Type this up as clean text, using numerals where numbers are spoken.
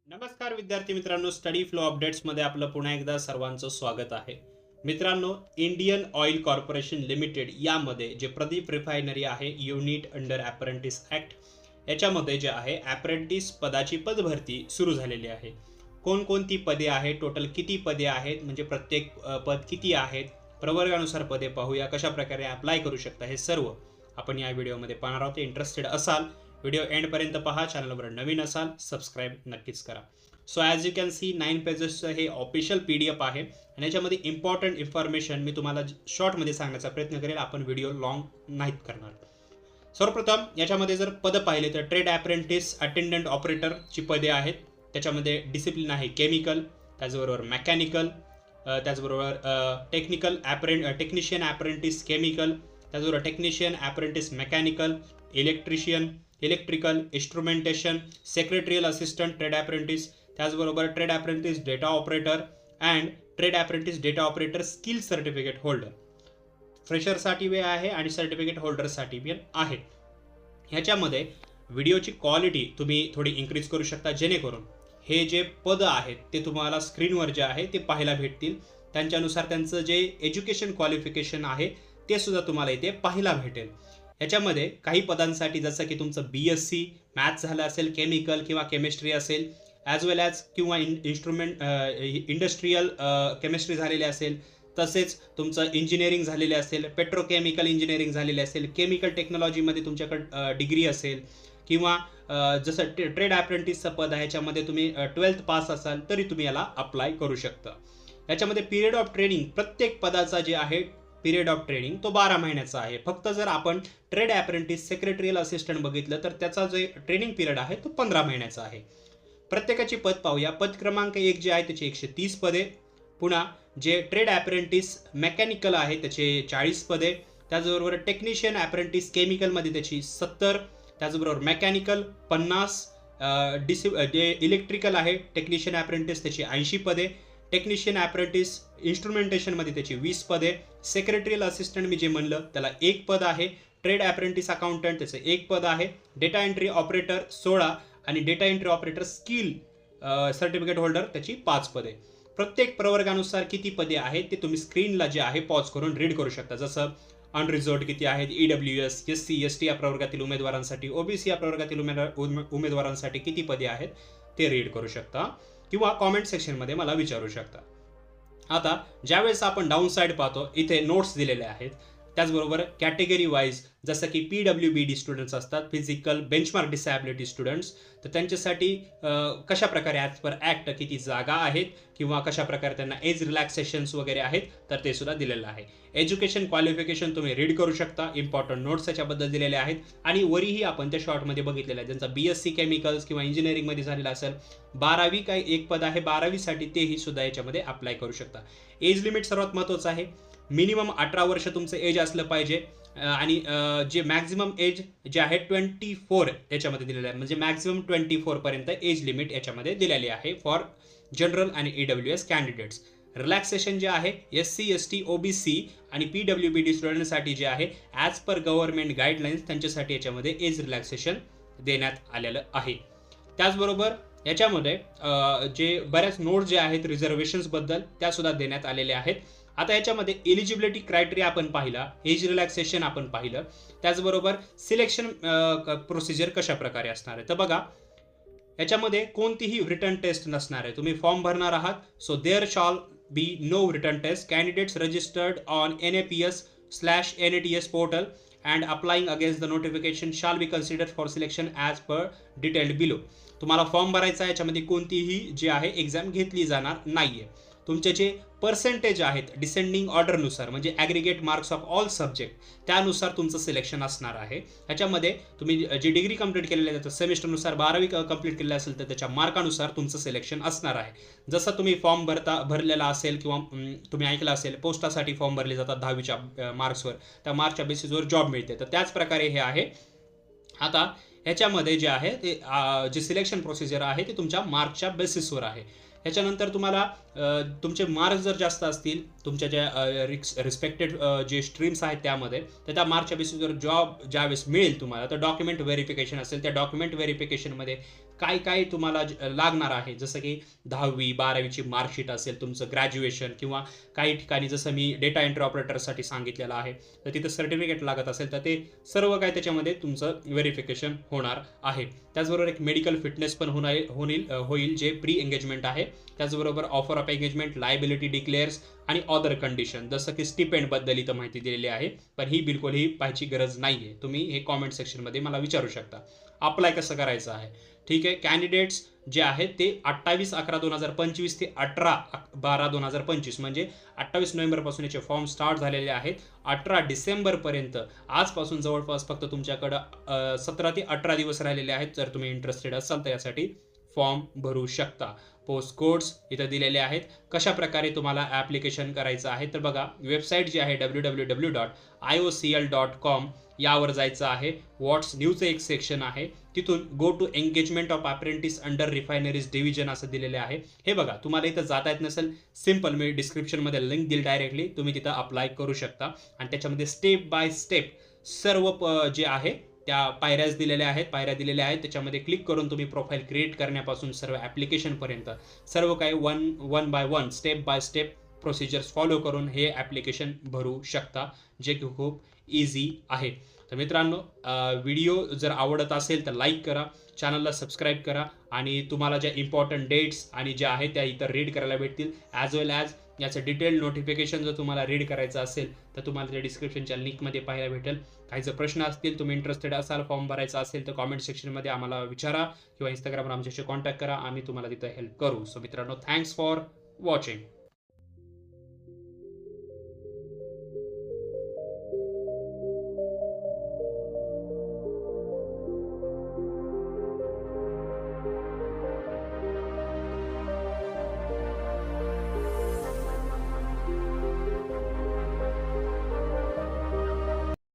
नमस्कार विद्यार्थी मित्रांनो, स्टडी फ्लो अपडेट्समध्ये आपलं पुन्हा एकदा सर्वांचं स्वागत आहे. मित्रांनो, इंडियन ऑइल कॉर्पोरेशन लिमिटेड यामध्ये जे प्रदीप रिफायनरी आहे, युनिट अंडर अप्रेंटिस ॲक्ट, याच्यामध्ये जे आहे अप्रेंटिस पदाची पदभरती सुरू झालेली आहे. कोणकोणती पदे आहेत, टोटल किती पदे आहेत, म्हणजे प्रत्येक पद किती आहेत, प्रवर्गानुसार पदे पाहूया, कशा प्रकारे अप्लाय करू शकता, हे सर्व आपण या व्हिडिओमध्ये पाहणार आहोत. इंटरेस्टेड असाल व्हिडिओ एंडपर्यंत पहा. चॅनलवर नवीन असाल सबस्क्राईब नक्कीच करा. So as you can see 9 पेजेसचं हे ऑफिशियल PDF आहे आणि याच्यामध्ये इम्पॉर्टंट इन्फॉर्मेशन मी तुम्हाला शॉर्टमध्ये सांगण्याचा प्रयत्न करेल. आपण व्हिडिओ लॉंग नाहीत करणार. सर्वप्रथम याच्यामध्ये जर पद पाहिले तर ट्रेड अप्रेंटिस अटेंडंट ऑपरेटरची पदे आहेत. त्याच्यामध्ये डिसिप्लिन आहे केमिकल, त्याचबरोबर मेकॅनिकल, त्याचबरोबर टेक्निशियन अप्रेंटिस केमिकल, त्याचबरोबर technician apprentice mechanical, electrical, instrumentation, secretarial assistant trade apprentice, त्याचबरोबर trade apprentice data operator and trade apprentice data operator skill certificate holder. फ्रेशरसाठी वे आहे आणि सर्टिफिकेट होल्डरसाठी पण आहे. ह्याच्यामध्ये व्हिडिओची क्वालिटी तुम्ही थोडी इन्क्रीज करू शकता, जेणेकरून हे जे पद आहेत ते तुम्हाला स्क्रीनवर जे आहे ते पाहायला भेटतील. त्यांच्यानुसार त्यांचं जे एज्युकेशन क्वालिफिकेशन आहे ते सुद्धा तुम्हाला इथे पाहायला भेटेल. याच्यामध्ये काही पदांसाठी जसं की तुमचं BSc मॅथ्स झालं असेल, केमिकल किंवा केमिस्ट्री असेल, ॲज वेल ॲज किंवा इंडस्ट्रियल केमिस्ट्री झालेली असेल, तसेच तुमचं इंजिनिअरिंग झालेले असेल, पेट्रोकेमिकल इंजिनिअरिंग झालेले असेल, केमिकल टेक्नॉलॉजीमध्ये तुमच्याकडे डिग्री असेल, किंवा जसं ट्रेड अप्रेंटिसचं पद आहे याच्यामध्ये तुम्ही 12th पास असाल तरी तुम्ही याला अप्लाय करू शकता. याच्यामध्ये पिरियड ऑफ ट्रेनिंग प्रत्येक पदाचा जे आहे पिरियड ऑफ ट्रेनिंग तो 12 महिन्याचा आहे. फक्त जर आपण ट्रेड अप्रेंटिस सेक्रेटरियल असिस्टंट बघितलं तर त्याचा जे ट्रेनिंग पिरियड आहे तो 15 महिन्याचा आहे. प्रत्येकाची पद पाहूया. पद क्रमांक 1 जे आहे त्याची 130 पदे. पुन्हा जे ट्रेड अप्रेंटिस मेकॅनिकल आहे त्याचे 40 पदे. त्याचबरोबर टेक्निशियन अप्रेंटिस केमिकलमध्ये त्याची 70. त्याचबरोबर मेकॅनिकल 50. जे इलेक्ट्रिकल आहे टेक्निशियन अप्रेंटिस त्याची 80 पदे. टेक्निशियन अप्रेंटिस इन्स्ट्रुमेंटेशनमध्ये त्याची 20 पदे. सेक्रेटरियल असिस्टंट मी जे म्हणलं त्याला 1 पद आहे. ट्रेड अप्रेंटिस अकाउंटंट त्याचं 1 पद आहे. डेटा एंट्री ऑपरेटर 16 आणि data entry operator skill certificate holder त्याची 5 पदे. प्रत्येक प्रवर्गानुसार किती पदे आहेत ते तुम्ही स्क्रीनला जे आहे पॉज करून रीड करू शकता. जसं अनरिझर्व्ड किती आहेत, EWS, SC, ST या प्रवर्गातील उमेदवारांसाठी, OBC या प्रवर्गातील उमेदवारांसाठी किती पदे आहेत ते रीड करू शकता किंवा कॉमेंट सेक्शनमध्ये मला विचारू शकता. आता ज्यावेळेस आपण डाऊन साईड पाहतो इथे नोट्स दिलेले आहेत. त्याचबरोबर कॅटेगरी वाईज जसं की PWBD स्टुडंट्स असतात, फिजिकल बेंचमार्क डिसॅबिलिटी स्टुडंट्स, तर त्यांच्यासाठी कशा प्रकारे ॲज पर ॲक्ट किती जागा आहेत किंवा कशा प्रकारे त्यांना एज रिलॅक्सेशन्स वगैरे आहेत तर ते सुद्धा दिलेलं आहे. एज्युकेशन क्वालिफिकेशन तुम्ही रीड करू शकता. इम्पॉर्टंट नोट्स त्याच्याबद्दल दिलेले आहेत आणि वरीही आपण त्या शॉर्टमध्ये बघितलेलं आहे. ज्यांचा BSc केमिकल्स किंवा इंजिनिअरिंगमध्ये झालेला असेल, 12वी काही एक पद आहे 12वीसाठी, तेही सुद्धा याच्यामध्ये अप्लाय करू शकता. एज लिमिट सर्वात महत्त्वाचं आहे. मिनिमम 18 वर्ष तुमचं एज असलं पाहिजे आणि जे मॅक्झिमम एज जे आहे 24 याच्यामध्ये दिलेलं आहे. म्हणजे मॅक्झिमम 24 पर्यंत एज लिमिट याच्यामध्ये दिलेली आहे फॉर जनरल आणि EWS कॅन्डिडेट्स. रिलॅक्सेशन जे आहे SC, ST, OBC आणि PWBD स्टुडंटसाठी जे आहे ॲज पर गव्हर्नमेंट गाईडलाईन्स त्यांच्यासाठी याच्यामध्ये एज रिलॅक्सेशन देण्यात आलेलं आहे. त्याचबरोबर याच्यामध्ये जे बऱ्याच नोट जे आहेत रिझर्वेशन्सबद्दल त्यासुद्धा देण्यात आलेल्या आहेत. आता याच्यामध्ये एलिजिबिलिटी क्रायटेरिया आपण पाहिला, एज रिलॅक्सेशन आपण पाहिलं, त्याचबरोबर सिलेक्शन प्रोसिजर कशा प्रकारे असणार आहे. तर बघा याच्यामध्ये कोणतीही रिटर्न टेस्ट नसणार आहे. तुम्ही फॉर्म भरणार आहात, so there shall be no return test. Candidates registered on NAPS/NATS portal and applying against the notification shall be considered for selection as per detailed below. तुम्हाला फॉर्म भरायचा आहे, याच्यामध्ये कोणतीही जे आहे एक्झाम घेतली जाणार नाही आहे. तुमचे जे पर्सेंटेज आहेत डिसेंडिंग ऑर्डरनुसार, म्हणजे aggregate marks of all subject, त्यानुसार तुमचं सिलेक्शन असणार आहे. ह्याच्यामध्ये तुम्ही जी डिग्री कंप्लीट केलेली आहे त्याचं सेमिस्टरनुसार 12वी कंप्लीट केलेली असेल तर त्याच्या मार्कानुसार तुमचं सिलेक्शन असणार आहे. जसं तुम्ही फॉर्म भरलेला असेल किंवा तुम्ही ऐकलं असेल पोस्टासाठी फॉर्म भरले जातात 10वीच्या मार्क्सवर, त्या मार्क्सच्या बेसिसवर जॉब मिळते, तर त्याच प्रकारे हे आहे. आता ह्याच्यामध्ये जे आहे ते जे सिलेक्शन प्रोसिजर आहे ते तुमच्या मार्कच्या बेसिसवर आहे. ह्याच्यानंतर तुम्हाला तुमचे मार्क्स जर जास्त असतील तुमच्या ज्या रिस्पेक्टेड जे स्ट्रीम्स आहेत त्यामध्ये, तर त्या मार्कच्या बेसिसवर जॉब ज्यावेळेस मिळेल तुम्हाला, तर डॉक्युमेंट व्हेरिफिकेशन असेल. त्या डॉक्युमेंट व्हेरिफिकेशनमध्ये काय काय तुम्हाला लागणार आहे, जसं की 10वी 12वीची मार्कशीट असेल, तुमचं ग्रॅज्युएशन, किंवा काही ठिकाणी जसं मी डेटा एंट्री ऑपरेटरसाठी सांगितलेलं आहे तर तिथं सर्टिफिकेट लागत असेल, तर ते सर्व काय त्याच्यामध्ये तुमचं व्हेरिफिकेशन होणार आहे. त्याचबरोबर एक मेडिकल फिटनेस पण होईल जे प्री एंगेजमेंट आहे. त्याचबरोबर ऑफर ऑफ एंगेजमेंट, लायबिलिटी डिक्लेअर्स आणि अदर कंडिशन, जसं की स्टिपेंडबद्दल इथं माहिती दिलेली आहे, पण ही बिलकुलही पाहायची गरज नाही आहे. तुम्ही हे कॉमेंट सेक्शनमध्ये मला विचारू शकता. अप्लाय कसं करायचं आहे, ठीक आहे. कॅन्डिडेट्स जे आहेत ते 28/11/2025 ते 18/12/2025 म्हणजे 28 नोव्हेंबरपासून याचे फॉर्म स्टार्ट झालेले आहेत. 18 डिसेंबरपर्यंत आजपासून जवळपास फक्त तुमच्याकडं 17 ते 18 दिवस राहिलेले आहेत. जर तुम्ही इंटरेस्टेड असाल तर यासाठी फॉर्म भरू शकता. पोस्ट कोड्स इथं दिलेले आहेत. कशा प्रकारे तुम्हाला ॲप्लिकेशन करायचं आहे, तर बघा वेबसाईट जी आहे www.iocl.com यावर जायचं आहे. व्हॉट्स न्यूचं एक सेक्शन आहे, तिथून go to engagement of apprentice under refineries division असं दिलेले आहे. हे बघा, तुम्हाला इथं जाता येत नसेल, सिम्पल मी डिस्क्रिप्शनमध्ये लिंक दिली डायरेक्टली, तुम्ही तिथं अप्लाय करू शकता. आणि त्याच्यामध्ये स्टेप बाय स्टेप सर्व जे आहे त्या पायऱ्या दिलेल्या आहेत. त्याच्यामध्ये क्लिक करून तुम्ही प्रोफाईल क्रिएट करण्यापासून सर्व ॲप्लिकेशनपर्यंत सर्व काही one by one step by step procedures follow करून हे ॲप्लिकेशन भरू शकता, जे की खूप इझी आहे. तर मित्रांनो, व्हिडिओ जर आवडत असेल तर लाईक करा, चॅनलला सबस्क्राईब करा, आणि तुम्हाला ज्या इम्पॉर्टंट डेट्स आणि ज्या आहेत त्या इथं रीड करायला भेटतील, ॲज वेल ॲज याचं डिटेल नोटिफिकेशन जर तुम्हाला रीड करायचं असेल तर तुम्हाला त्या डिस्क्रिप्शनच्या लिंकमध्ये पाहायला भेटेल. काही जर प्रश्न असतील, तुम्ही इंटरेस्टेड असाल, फॉर्म भरायचा असेल, तर कॉमेंट सेक्शनमध्ये आम्हाला विचारा किंवा इंस्टाग्रामवर आमच्याशी कॉन्टॅक्ट करा, आम्ही तुम्हाला तिथं हेल्प करू. सो मित्रांनो, थँक्स फॉर वॉचिंग.